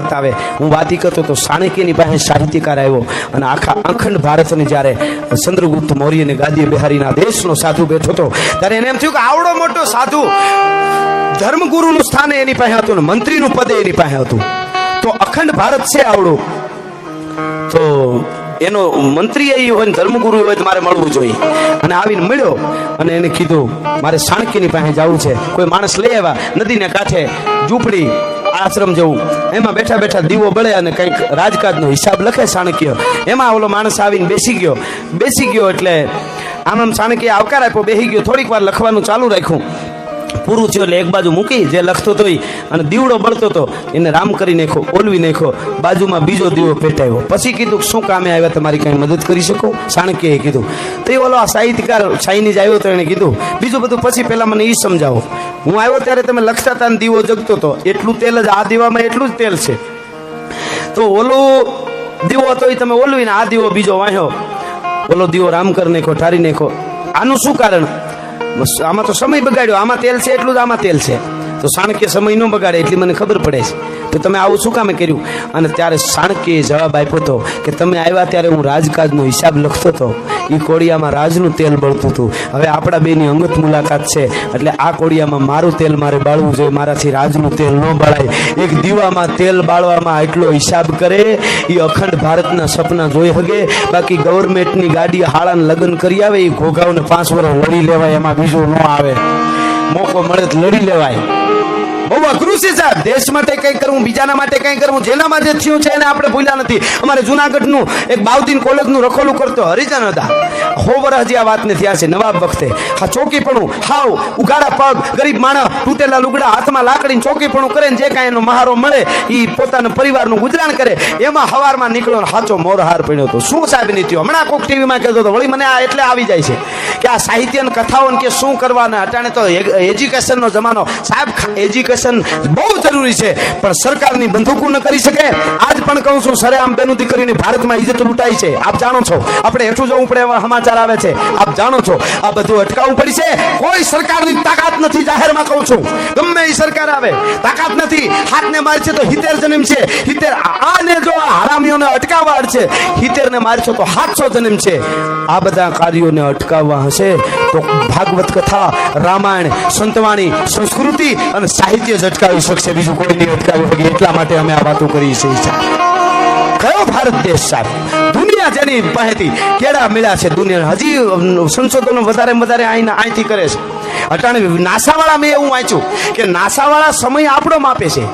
આવે. હું વાત કરતો તો ચાણક્યની પાસે સાહિત્યકાર આવ્યો અને આખા અખંડ ભારતને જ્યારે ચંદ્રગુપ્ત મૌર્યને ગાદીએ બિહારીના દેશનો સાધુ બેઠો હતો ત્યારે એને એમ થયું કે આવડો મોટો સાધુ ધર્મગુરુનું સ્થાન એની પાસે હતું ને મંત્રીનું પદ એની પાસે હતું, તો અખંડ ભારત છે આવડું, તો એનો મંત્રી એ હોય ને ધર્મગુરુ હોય તો મારે મળવું જોઈએ. અને આવીને મળ્યો અને એને કીધું મારે ચાણક્યની પાસે જવું છે. કોઈ માણસ લઈ આવ્યા, નદીને કાંઠે ઝૂંપડી આશ્રમ જેવું, એમાં બેઠા બેઠા દીવો બળે અને કંઈક રાજકાજનો હિસાબ લખે ચાણક્ય. એમાં ઓલો માણસ આવીને બેસી ગયો એટલે આમ ચાણક્ય આવકાર આપ્યો, બેસી ગયો. થોડીક વાર લખવાનું ચાલુ રાખ્યું, પૂરું થયું એટલે એક બાજુ મૂકી જે લખતો હતો અને દીવડો બળતો હતો એને રામ કરી નાખ્યો, ઓલવી નાખ્યો, બાજુમાં બીજો દીવો પેટાવ્યો. પછી કીધું શું કામે આવ્યા, તમારી કઈ મદદ કરી શકો? ચાણક્યએ કીધું. તો એ ઓલો સાહિત્યકાર ચાઇનીઝ આવ્યો તો એને કીધું બીજું બધું પછી પહેલા મને એ સમજાવો, હું આવ્યો ત્યારે તમે લખતા હતા ને દીવો જગતો હતો, એટલું તેલ જ આ દીવામાં એટલું જ તેલ છે, તો ઓલો દીવો હતો એ તમે ઓલવીને આ દીવો બીજો વાહ્યો, ઓલો દીવો રામ કરી નાખો, ઠારી નાખો. આનું શું કારણ? આમાં તો સમય બગાડ્યો, આમાં તેલ છે એટલું જ આમાં તેલ છે, તો ચાણક્ય સમય ન બગાડે એટલી મને ખબર પડે છે, તો તમે આવું શું કામે કર્યું? અને ત્યારે ચાણક્યએ જવાબ આપ્યો હતો કે તમે આવ્યા ત્યારે હું રાજકાજનો હિસાબ લખતો હતો, એ કોડિયામાં રાજનું તેલ બળતું હતું. હવે આપણા બેની અંગત મુલાકાત છે એટલે આ કોડિયામાં મારું તેલ મારે બાળવું જોઈએ, મારાથી રાજનું તેલ ન બળાય. એક દીવામાં તેલ બાળવામાં એટલો હિસાબ કરે એ અખંડ ભારતના સપના જોઈ શકે. બાકી ગવર્મેન્ટની ગાડી હાળાને લગ્ન કરી આવે, એ ઘોઘાઓને 5 વર્ષ લડી લેવાય, એમાં બીજું ન આવે. મોકો મળે તો લડી લેવાય. બહુ અઘરું છે સાહેબ, દેશ માટે કંઈ કરવું, બીજાના માટે કંઈ કરવું. જેનામાં જે થયું છે એને આપણે ભૂલ્યા નથી. અમારે જુનાગઢનું એક બાઉદીન કોલેજનું રખોલું કરતો હરિજન હતા, 100 વર્ષ હજી આ વાતને થયા છે. નવાબ વખતે હા ચોકીપણું, હાવ ઉઘાડા પગ, ગરીબ માણસ, તૂટેલા લુગડા, હાથમાં લાકડીને ચોકીપણું કરે ને જે કાંઈ એનો મહારો મળે એ પોતાના પરિવારનું ગુજરાન કરે. એમાં હવારમાં નીકળ્યો સાચો મોરહાર પડ્યો હતો. શું સાહેબ નહીં થયો? હમણાં કોઈક ટીવીમાં કહેતો હતો, વળી મને આ એટલે આવી જાય છે કે આ સાહિત્ય કથાઓ કે શું કરવાના. અટાણે તો એજ્યુકેશનનો જમાનો સાહેબ, એજ્યુકેશન બહુ જરૂરી છે પણ સરકારની બંદૂકો ન કરી શકે. આજ પણ કહું છું, સરેઆમ બેનું દીકરીની ભારતમાં ઇજ્જત લૂંટાઈ છે, આપ જાણો છો. આપણે હેઠું જવું પડે એવા સમાચાર આવે છે, આપ જાણો છો. આ બધું અટકાવવું પડશે. કોઈ સરકારની તાકાત નથી, જાહેરમાં કહું છું, ગમે એ સરકાર આવે તાકાત નથી. હાથને મારશે તો 70 જન્મ છે, 70 આને જો હરામીઓને અટકાવવા અડશે, 70 ને મારશો તો 700 જન્મ છે. આ બધા કાર્યોને અટકાવવા હશે તો ભાગવત કથા, રામાયણ, સંતવાણી, સંસ્કૃતિ અને સાહિત્ય જ અટકાવી શકશે, બીજું કોઈ નહીં અટકાવી શકે. એટલા માટે અમે આ વાતો કરી છે. કયો ભારત દેશ સાહેબ, દુનિયા જેની પાસેથી કેળા મળ્યા છે, દુનિયા હજી સંશોધનો વધારે અહીંથી કરે છે. અટાણે નાસાવાળા મેં એવું વાંચ્યું કે નાસાવાળા સમય આપણો માપે છે,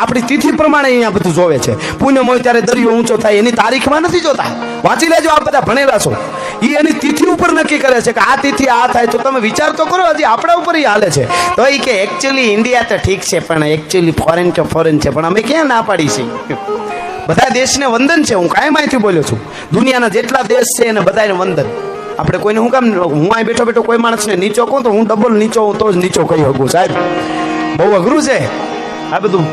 આપણી તિથિ પ્રમાણે અહીંયા બધું જોવે છે. પૂનમ હોય ત્યારે દરિયો ઊંચો થાય, એની તારીખમાં નથી જોતા. વાંચી લેજો, આપ બધા ભણેલા છો. એ એની તિથિ ઉપર નક્કી કરે છે કે આ તિથિ આ થાય. તો તમે વિચાર તો કરો, હજી આપણા ઉપર હાલે છે. તો એ કે એકચ્યુઅલી ઇન્ડિયા તો ઠીક છે પણ એકચ્યુઅલી ફોરેન તો ફોરેન છે, પણ અમે ક્યાં ના પાડી છે? બધા દેશને વંદન છે. હું કાંઈ માહિતી બોલ્યો છું, દુનિયાના જેટલા દેશ છે એને બધાને વંદન. આપણે કોઈને હું કામ, હું અહીં બેઠો કોઈ માણસને નીચો કહું તો હું ડબલ નીચો હું તો જ નીચો કહી શકું સાહેબ. બહુ અઘરું છે આ બધું.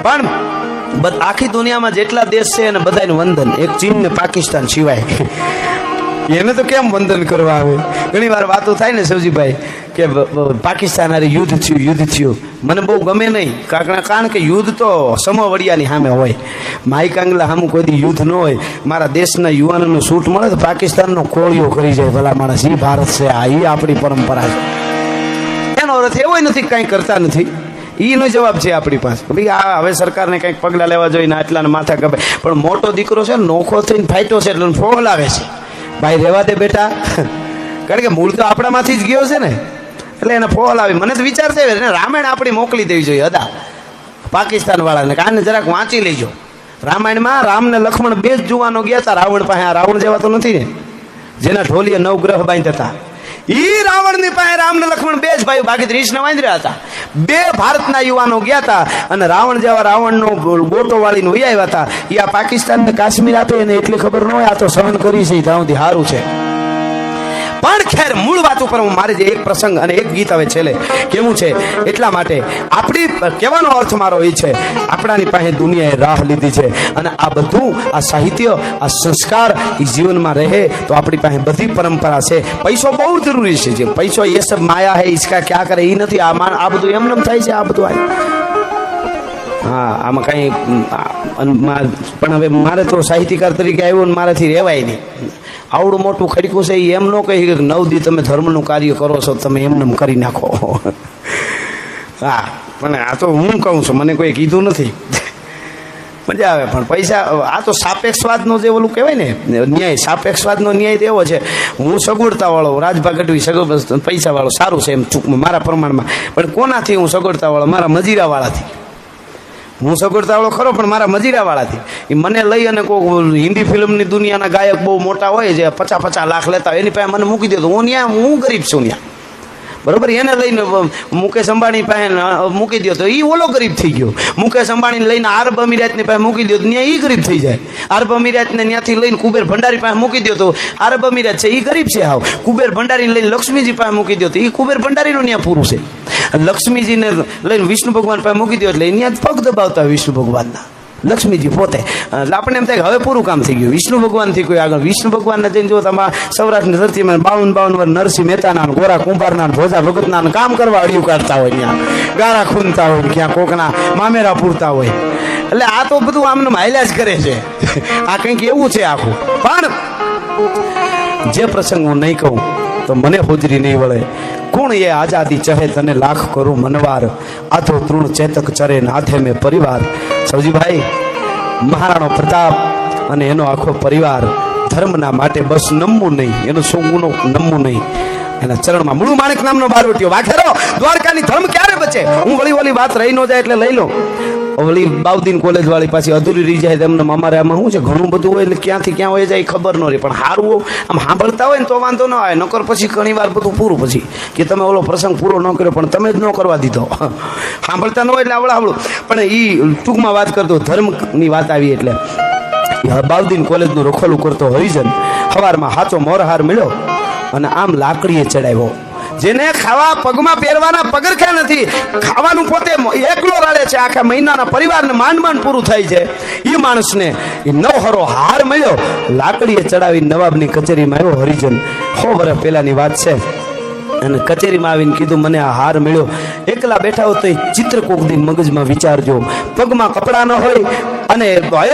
પણ આખી દુનિયામાં જેટલા દેશ છે એને બધાને વંદન, એક ચીન ને પાકિસ્તાન સિવાય. એને તો કેમ વંદન કરવા આવે? ઘણી વાર વાતો થાય ને સવજીભાઈ કે પાકિસ્તાન હારે યુદ્ધ થયું. મને બહુ ગમે નહીં, કારણ કે યુદ્ધ તો સમવડિયાની સામે હોય. માઈ કાંગલા સામું કોઈ દી યુદ્ધ ન હોય. મારા દેશના યુવાનોને છૂટ મળે તો પાકિસ્તાનનો કોળિયો કરી જાય ભલા માણસ. એ ભારત છે, આ એ આપણી પરંપરા છે. એનો અર્થ એવો નથી કંઈ કરતા નથી. એનો જવાબ છે આપણી પાસે. ભાઈ આ હવે સરકારને કંઈક પગલાં લેવા જોઈએ ને આટલાને માથા કપાય. પણ મોટો દીકરો છે, નોખો થઈને ફાઈટો છે એટલે ફોલાવે છે. ભાઈ રહેવા દે બેટા, કારણ કે મૂળ તો આપણામાંથી જ ગયો છે ને, એટલે એને ફોલ આવી. મને તો વિચાર થયો એને રામાયણ આપણી મોકલી દેવી જોઈએ હતા પાકિસ્તાન વાળાને. કાને જરાક વાંચી લેજો. રામાયણમાં રામ ને લક્ષ્મણ 2 જ જુવાનો ગયા હતા રાવણ પાસે. આ રાવણ જેવા તો નથી ને, જેના ઢોલીએ 9 ગ્રહ બાંધ્યા હતા. ઈ રાવણની પાસે રામ ને લક્ષ્મણ 2 જ ભાઈ, બાકી 30 ને વાંધ્યા હતા. 2 ભારતના યુવાનો ગયા હતા અને રાવણ જેવા રાવણનો ગોટો વાળીને વહી આવ્યા હતા. એ આ પાકિસ્તાનને કાશ્મીર આપે એને એટલી ખબર ન હોય, આ તો સહન કરી છે, ત્યાંથી સારું છે. પણ ખેર, મૂળ વાત ઉપર મારે જે એક પ્રસંગ અને એક ગીત હવે છેલ્લે કેવું છે, એટલા માટે આપણી કહેવાનો અર્થ મારો એ છે, આપણાની પાસે દુનિયાએ રાહ લીધી છે અને આ બધું, આ સાહિત્ય, આ સંસ્કાર એ જીવનમાં રહે તો આપણી પાસે બધી પરંપરા છે. પૈસો બહુ જરૂરી છે. જે પૈસો એ સબ માયા હે, ઇસકા ક્યાં કરે એ નથી. આ બધું એમને થાય છે. આ બધું હા આમાં કાંઈ પણ હવે મારે તો સાહિત્યકાર તરીકે આવ્યો ને મારાથી રહેવાય નહીં. આવડું મોટું ખડકું છે એ એમ ન કહી કે 9 દી તમે ધર્મનું કાર્ય કરો છો તમે એમને કરી નાખો. હા પણ આ તો હું કહું છું, મને કોઈ કીધું નથી. મજા આવે પણ પૈસા આ તો સાપેક્ષવાદનો જે ઓલું કહેવાય ને ન્યાય, સાપેક્ષવાદનો ન્યાય તો એવો છે હું સગવડતાવાળો રાજભા ગઢવી પૈસાવાળો સારું છે એમ ટૂંકમાં મારા પ્રમાણમાં, પણ કોનાથી હું સગવડતાવાળો? મારા મજીરાવાળાથી. હું સગવડતાવાળો ખરો પણ મારા મજીરાવાળાથી. એ મને લઈ અને કોઈ હિન્દી ફિલ્મની દુનિયાના ગાયક બહુ મોટા હોય જે 50-50 લાખ લેતા હોય એની પાસે મને મૂકી દે તો હું ગરીબ છું ત્યાં, બરોબર? એને લઈને મુકેશ અંબાણી પાસે મૂકી દો તો એ ઓલો ગરીબ થઈ ગયો. મુકેશ અંબાણીને લઈને આરબ અમીરાતની પાસે મૂકી દો તો ત્યાં એ ગરીબ થઈ જાય. આરબ અમીરાતને ત્યાંથી લઈને કુબેર ભંડારી પાસે મૂકી દો તો આરબ અમીરાત છે એ ગરીબ છે હાવ. કુબેર ભંડારીને લઈને લક્ષ્મીજી પાસે મૂકી દો તો એ કુબેર ભંડારીનું ત્યાં પૂરું છે. લક્ષ્મીજીને લઈને વિષ્ણુ ભગવાન પાસે મૂકી દો એટલે ત્યાં પગ દબાવતા વિષ્ણુ ભગવાનના લક્ષ્મીજી પોતે. એટલે આપણે એમ થાય કે હવે પૂરું કામ થઈ ગયું. વિષ્ણુ ભગવાનથી કોઈ આગળ વિષ્ણુ ભગવાનને જઈને જો તમે સૌરાષ્ટ્રની ધરતીમાં 52 વાર નરસિંહ મહેતાના ગોરા કુંભારના ભોજા ભગતના કામ કરવા અડિયું કાઢતા હોય, ત્યાં ગારા ખૂંદતા હોય, ક્યાં કોકના મામેરા પૂરતા હોય. એટલે આ તો બધું આમને હાલ્યા જ કરે છે. આ કંઈક એવું છે આખું. પણ જે પ્રસંગ હું નહીં કહું તો મને હોજરી નહીં વળે. કોણ એ આઝાદી ચહે તને લાખ કરું મનવાર, આધો તૃણ ચેતક ચરે નાથે મેં પરિવાર. સૌજીભાઈ મહારાણો પ્રતાપ અને એનો આખો પરિવાર ધર્મના માટે બસ નમવું નહીં, એનું સોગુનો નમવું નહીં. એના ચરણમાં મૂળું માણેક નામનો બારવટીયો વાઘેરો દ્વારકાની ધર્મ ક્યારે બચે? હું વળી વાત રહી ન જાય એટલે લઈ લો. ઓલી બાઉદીન કોલેજ વાળી પાછી અધૂરી રહી જાય તેમને અમારે આમાં શું છે ઘણું બધું હોય એટલે ક્યાંથી ક્યાં હોય જાય ખબર ન રહે. પણ સારું આમ સાંભળતા હોય ને તો વાંધો ન આવે, નકર પછી ઘણી વાર બધું પૂરું પછી કે તમે ઓલો પ્રસંગ પૂરો ન કર્યો પણ તમે જ ન કરવા દીધો. સાંભળતા ન હોય એટલે આવડું. પણ એ ટૂંકમાં વાત કરતો ધર્મની વાત આવી એટલે બાઉદીન કોલેજનું રખોલું કરતો હરિજન સવારમાં હાચો મોરહાર મળ્યો અને આમ લાકડીએ ચડાવ્યો. જેને ખાવા પગમાં પહેરવાના પગરખા નથી, ખાવાનું પોતે એકલો રાડે છે, આખા મહિનાના પરિવારને માંડ પૂરું થાય છે, એ માણસને એ નવહરો હાર મળ્યો, લાકડીએ ચડાવી નવાબની કચેરીમાં આવ્યો હરિજન. 100 વર્ષ પહેલાની વાત છે. અને કચેરીમાં આવીને કીધું મને આ હાર મળ્યો. એકલા બેઠા હો તો એ ચિત્ર કોક દિન મગજમાં વિચારજો. પગમાં કપડા ન હોય અને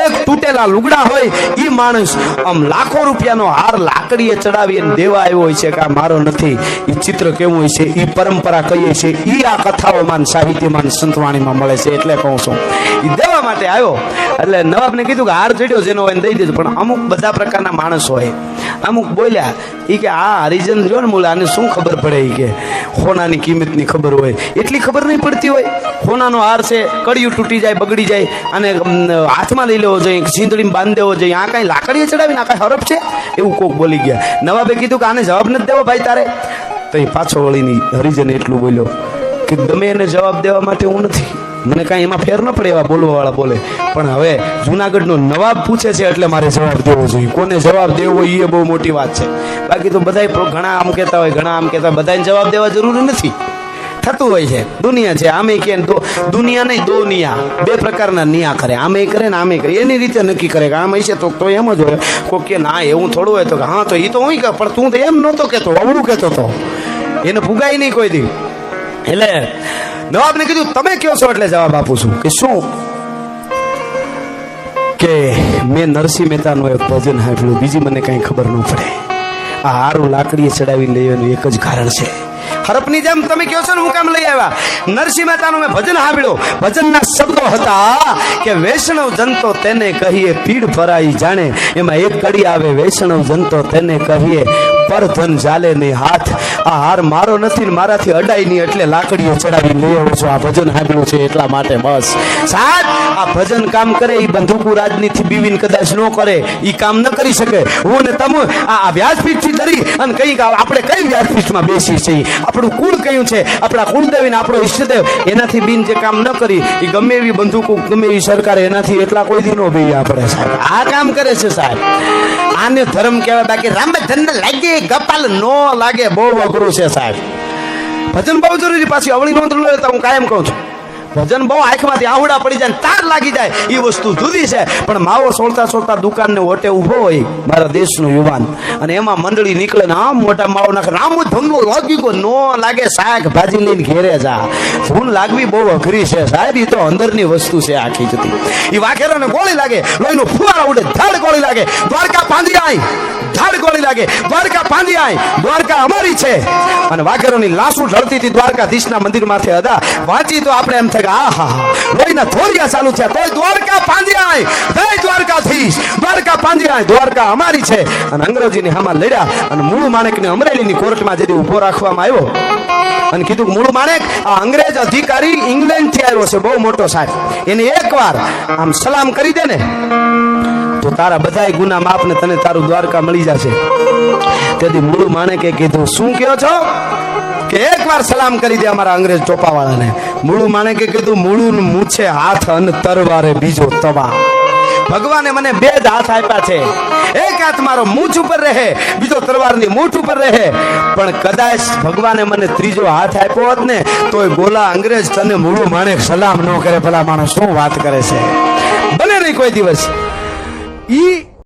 એક તૂટેલા લુગડા હોય એ માણસ આમ લાખો રૂપિયાનો હાર લાકડીએ ચડાવી અને દેવા આવ્યો હોય છે કે આ મારો નથી. એ ચિત્ર કેવું હોય છે, એ પરંપરા કહીએ છે, એ આ કથાઓમાં સાહિત્યમાં સંતવાણીમાં મળે છે. એટલે કહું છું એ દેવા માટે આવ્યો. એટલે નવાબને કીધું કે હાર ચડ્યો જેનો હોય દઈ દીધું. પણ અમુક બધા પ્રકારના માણસ હોય, અમુક બોલ્યા એ કે આ હરિજન રહ્યો ને મૂળ આને શું ખબર પડે કે સોનાની કિંમતની ખબર હોય એટલી ખબર નહીં પડતી હોય. સોનાનો હાર છે, કડિયું તૂટી જાય બગડી જાય અને હાથમાં લઈ લેવો જોઈએ, ચીંદડીમાં બાંધી દેવો જોઈએ. આ કાંઈ લાકડીએ ચડાવીને આ કાંઈ હરફ છે એવું કોક બોલી ગયા. નવાબે કીધું કે આને જવાબ નથી દેવો ભાઈ તારે. તો એ પાછો વળીની હરિજન એટલું બોલ્યો કે ગમે એને જવાબ દેવા માટે હું નથી, મને કાંઈ એમાં ફેર ન પડે એવા બોલવાવાળા બોલે. પણ હવે જુનાગઢનો નવાબ પૂછે છે એટલે મારે જવાબ દેવો જોઈએ. કોને જવાબ દેવો એ બહુ મોટી વાત છે. બાકી તો બધા ઘણા આમ કહેતા હોય, ઘણા આમ કહેતા હોય, બધાને જવાબ દેવા જરૂરી નથી. થતું હોય છે, દુનિયા છે. આમે કે દુનિયા નહીં દુનિયા બે પ્રકારના નિયા કરે, આમે કરે ને આમે કરે, એની રીતે નક્કી કરે કે આમ હશે તો એમ જ હોય. કોઈ કે ના એવું થોડું હોય તો કે હા તો એ તો હું કહે પણ તું તો એમ નહોતો કહેતો, અવળું કહેતો હતો, એને પુગાય નહીં કોઈ દી. એટલે નવાબને કીધું તમે કહો છો એટલે જવાબ આપું છું કે શું કે મેં નરસિંહ મહેતાનું એક ભજન સાંભળ્યું, બીજી મને કાંઈ ખબર ન પડે. આ હારું લાકડીએ ચડાવીને લઈ આવ્યું એક જ કારણ છે. હરપની જેમ તમે કહો છો ને હું કામ લઈ આવ્યા. નરસિંહ મહેતાનું મેં ભજન સાંભળ્યું. ભજનના શબ્દો હતા કે વૈષ્ણવ જનતો તેને કહીએ પીડ ભરાઈ જાણે, એમાં એક કડી આવે વૈષ્ણવ જનતો તેને કહીએ પર ધન ચાલે નહીં હાથ. આ હાર મારો નથી ને મારાથી અડાય નહીં એટલે લાકડીઓ ચડાવી લઈ આવું છું. આ ભજન સાંભળ્યું છે એટલા માટે બસ. સાહેબ આ ભજન કામ કરે એ બંદૂકુ રાજનીતિ બીવીને કદાચ ન કરે, એ કામ ન કરી શકે. હું ને તમે આ વ્યાસપીઠથી ડરી અને કઈ આપણે કઈ વ્યાસપીઠમાં બેસી છીએ, આપણું કુળ કયું છે, આપણા કુળદેવી ને આપણો ઈષ્ટદેવ, એનાથી બિન જે કામ ન કરી એ ગમે એવી બંદૂકો ગમે એવી સરકારે એનાથી એટલા કોઈ દી નો ભાઈ આપણે સાહેબ આ કામ કરે છે સાહેબ. આને ધર્મ કહેવાય. બાકી રામધન લાગે ગપાલ નો લાગે, બહુ અઘરું છે સાહેબ. ભજન બહુ જરૂરી. પાછી અવળી નોંધ લેતા હું કાયમ કહું છું ભજન બહુ આંખમાંથી આહુડા પડી જાય, તાર લાગી જાય, એ વસ્તુ જુદી છે. પણ માવો સોળતા સોળતા દુકાનને ઓટે ઊભો હોય મારા દેશનો યુવાન, અને એમાં મંડળી નીકળે ને આમ મોટા માવો નાખે, આમ ધંધો લાગી ગયો નો લાગે, શાક ભાજી લઈને ઘેરે જા. ધૂન લાગવી બહુ અઘરી છે સાહેબ, એ તો અંદરની વસ્તુ છે આખી જતી. એ વાઘેરાને ગોળી લાગે, લોહીનો ફુવારા ઉડે, ધડ ગોળી લાગે, દ્વારકા પાંધી આય, ધડ ગોળી લાગે, દ્વારકા પાંધી આય, દ્વારકા અમારી છે. અને વાઘેરોની લાશુ ઢળતી હતી દ્વારકાધીશના મંદિર માથે હતા. વાંચી તો આપણે એમ થાય કે આહા, લોહીના ધોરિયા ચાલુ થયા, તોય દ્વારકા પાંધી આય, જય દ્વારકાધીશ, દ્વારકા પાંધી આય, દ્વારકા અમારી છે. અને અંગ્રેજીની હામાં લડ્યા અને મૂળ માણેકને અમરેલીની કોર્ટમાં જેથી ઉભો રાખવામાં આવ્યો અને કીધું કે મૂળ માણેક, આ અંગ્રેજ અધિકારી ઇંગ્લેન્ડ થી આવ્યો છે, બહુ મોટો સાહેબ, એને એકવાર આમ સલામ કરી દે ને તો તારા બધાય ગુના માફ ને તને તારું દ્વારકા મળી જશે. તેથી મૂળ માણેકે કીધું, શું કહો છો કે એકવાર સલામ કરી દે અમારા અંગ્રેજ ચોપાવાળાને. મૂળ માણેકે કીધું, મૂળું મૂછે હાથ અને તરવારે બીજો તવા. ભગવાને મને બે જ હાથ આપ્યા છે, એક હાથ મારો મૂછ ઉપર રહે, બીજો તરવારની મૂઠ ઉપર રહે. પણ કદાચ ભગવાને મને ત્રીજો હાથ આપ્યો હોત ને તોય ગોલા અંગ્રેજ તને મૂળ માણેક સલામ ન કરે. ભલા માણસ શું વાત કરે છે, બને નહીં કોઈ દિવસ. ઈ